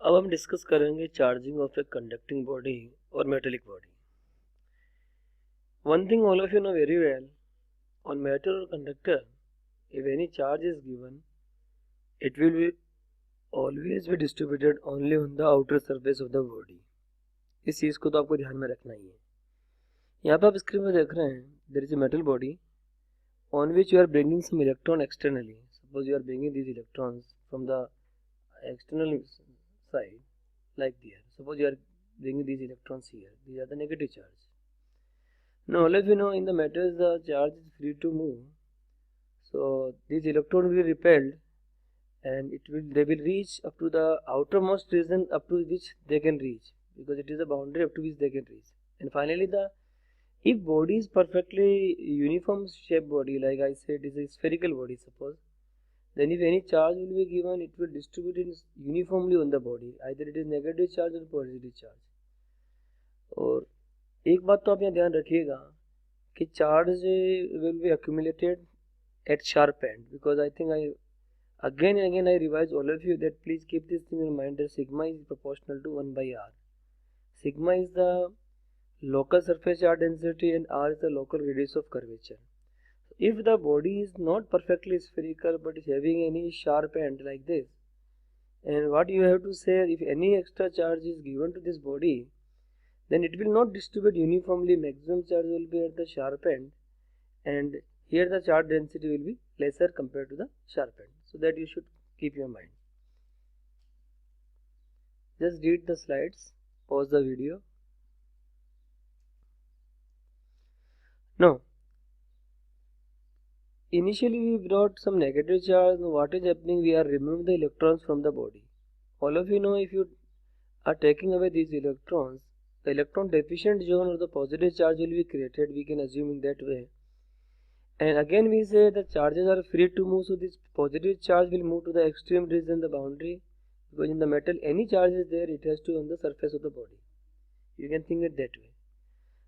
अब हम डिस्कस करेंगे charging of a conducting body और metallic body. One thing all of you know very well, on metal or conductor, if any charge is given, it will be always be distributed only on the outer surface of the body. इस चीज़ को तो आपको ध्यान में रखना ही है। यहाँ पे आप स्क्रीन में देख रहे हैं, there is a metal body on which you are bringing some electron externally. Suppose you are bringing these electrons from the external side, like there. Suppose you are bringing these electrons here. These are the negative charge. Now all of you know in the metals the charge is free to move. So these electrons will be repelled and they will reach up to the outermost region up to which they can reach, because it is a boundary up to which they can reach. And finally if body is perfectly uniform shaped body, like I said is a spherical body suppose, then if any charge will be given, it will distribute it uniformly on the body, either it is negative charge or positive charge. और एक बात तो आप यहाँ ध्यान रखिएगा कि charge will be accumulated at sharp end, because I think I again and again I revise all of you that please keep this thing in mind that sigma is proportional to 1 by r. Sigma is the local surface charge density and r is the local radius of curvature. If the body is not perfectly spherical but is having any sharp end like this, and what you have to say, if any extra charge is given to this body, then it will not distribute uniformly. Maximum charge will be at the sharp end, and here the charge density will be lesser compared to the sharp end. So that you should keep your mind. Just read the slides, pause the video. Now, initially we brought some negative charge. Now what is happening? We are removing the electrons from the body. All of you know, if you are taking away these electrons, the electron deficient zone or the positive charge will be created. We can assume in that way. And again we say the charges are free to move, so this positive charge will move to the extreme region, the boundary, because in the metal any charge is there, it has to on the surface of the body. You can think it that way.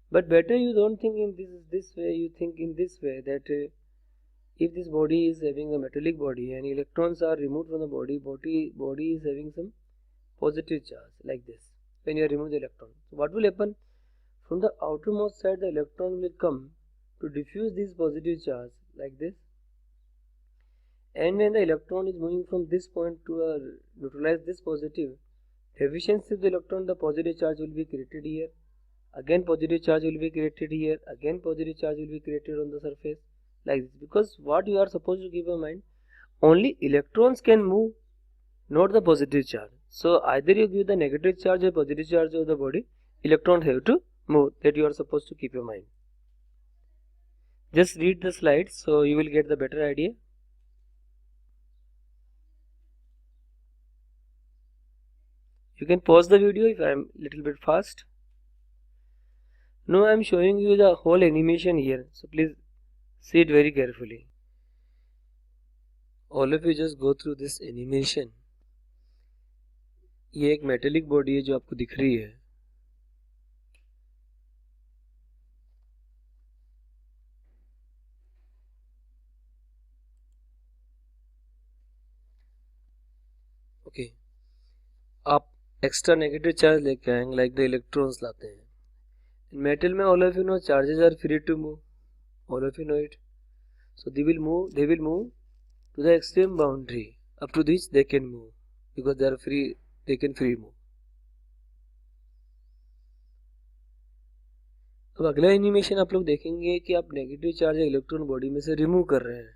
But better you don't think in this way, you think in this way that if this body is having a metallic body and electrons are removed from the body is having some positive charge like this. When you remove the electron, so what will happen? From the outermost side the electron will come to diffuse this positive charge like this, and when the electron is moving from this point to neutralize this positive, deficiency of the electron, the positive charge will be created here, again positive charge will be created here, again positive charge will be created on the surface like this. Because what you are supposed to keep in mind, only electrons can move, not the positive charge. So either you give the negative charge or positive charge of the body, electrons have to move. That you are supposed to keep in mind. Just read the slides so you will get the better idea. You can pause the video if I am little bit fast. Now I am showing you the whole animation here, so please see it very carefully. All of you just go through this animation. ये एक metallic body है जो आपको दिख रही है. Okay, आप extra negative charge लेके आएंगे, लाइक द इलेक्ट्रॉन्स लाते हैं. मेटल में all of you know charges are free to move. All of you know it. So they will move to the extreme boundary up to which they can move, because they are free. They can free move. अब अगला animation आप लोग देखेंगे कि आप negative charge electron body में से remove कर रहे हैं.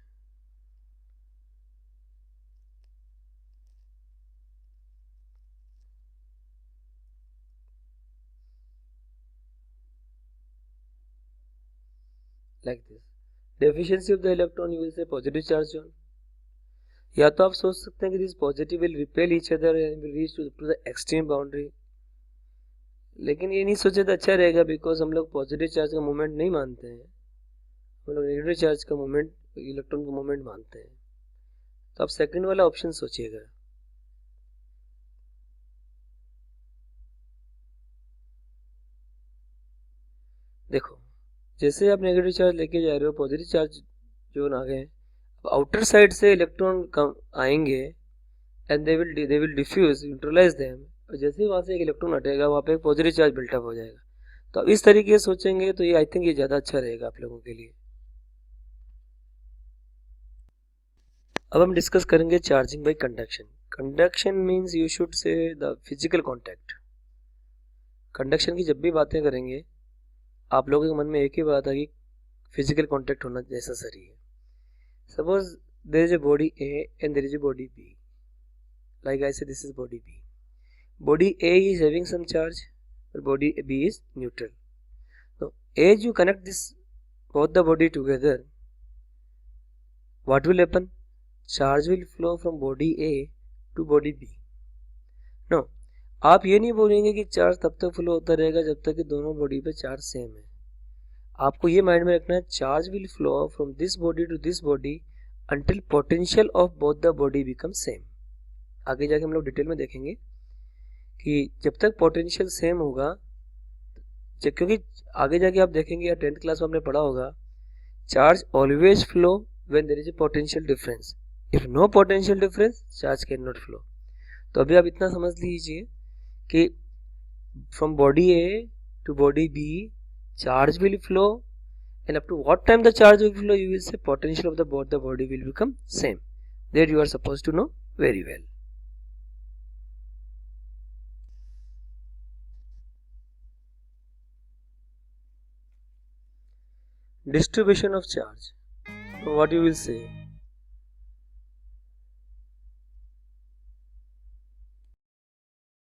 Like this. Deficiency of the electron, you will say positive charge zone. या तो आप सोच सकते हैं कि this positive will repel each other and will reach to the extreme boundary. लेकिन ये नहीं सोचे तो अच्छा रहेगा, बिकॉज हम लोग पॉजिटिव चार्ज का मूवमेंट नहीं मानते हैं, हम लोग नेगेटिव चार्ज का मूवमेंट, इलेक्ट्रॉन का मूवमेंट मानते हैं. तो आप सेकंड वाला ऑप्शन सोचिएगा. देखो, जैसे आप नेगेटिव चार्ज लेके जा रहे हो, पॉजिटिव चार्ज जोन आ गए, आउटर साइड से इलेक्ट्रॉन कम आएंगे and they will diffuse, neutralize them. और जैसे ही वहाँ से एक इलेक्ट्रॉन हटेगा वहाँ पे एक पॉजिटिव चार्ज बिल्टअप हो जाएगा. तो अब इस तरीके से सोचेंगे तो ये आई थिंक ये ज़्यादा अच्छा रहेगा आप लोगों के लिए. अब हम डिस्कस करेंगे charging by conduction. Conduction means you should say the physical contact. Conduction की जब भी बातें करेंगे आप लोगों के मन में एक ही बात है कि फिजिकल कॉन्टैक्ट होना नेसेसरी है. Suppose there is a body A and there is a body B. Like I say this is body B. Body A is having some charge, but body B is neutral. So, as you connect both the body together, what will happen? Charge will flow from body A to body B. No, आप ये नहीं बोलेंगे कि charge तब तक flow होता रहेगा जब तक कि दोनों बॉडी पे चार्ज सेम है. आपको ये माइंड में रखना है, charge will flow from this body to this body until potential of both the body become same. आगे जाके हम लोग डिटेल में देखेंगे कि जब तक पोटेंशियल सेम होगा, क्योंकि आगे जाके आप देखेंगे या 10th क्लास में आपने पढ़ा होगा, charge always flow when there is a potential difference. If no potential difference charge can not flow. तो अभी आप इतना समझ लीजिए कि from body A to body B charge will flow and up to what time the charge will flow you will say potential of the both the body will become same. That you are supposed to know very well. Distribution of charge. What you will say?